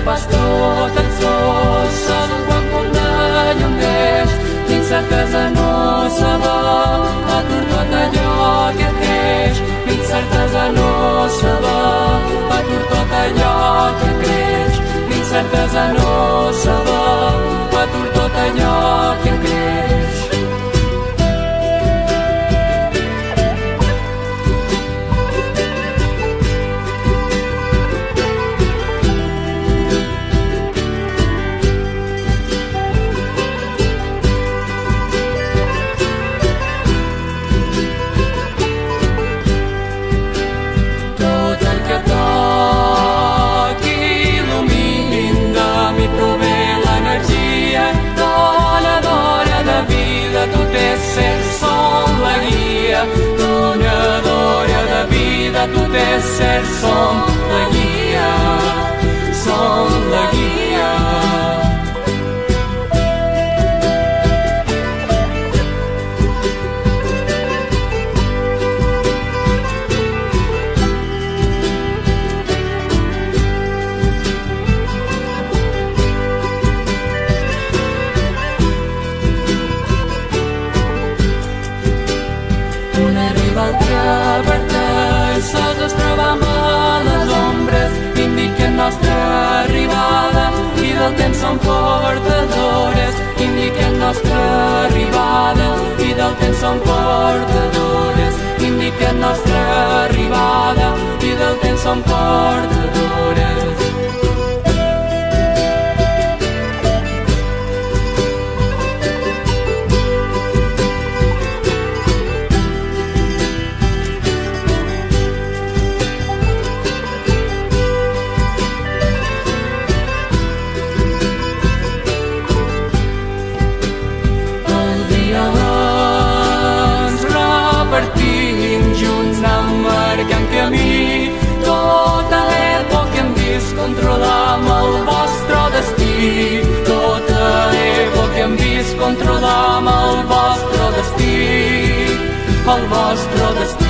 Pastor tan sols, sol quan com de llum d'eix, dins la casa nostra va, atur tot allò que creix. Dins la casa nostra va, atur tot allò que creix. Dins la casa nostra va, atur tot allò que creix. Tu t'és ser, som la guia, som la guia. Un arriba altre parteix, sols es trobam a les ombres, indiquen nostra arribada i del temps som portadores. Indiquen nostra arribada i del temps som portadores. Indiquen nostra arribada i del temps som portadores. Tota l'època hem vist controlar amb el vostre destí. Tota l'època hem vist controlar amb el vostre destí. El vostre destí.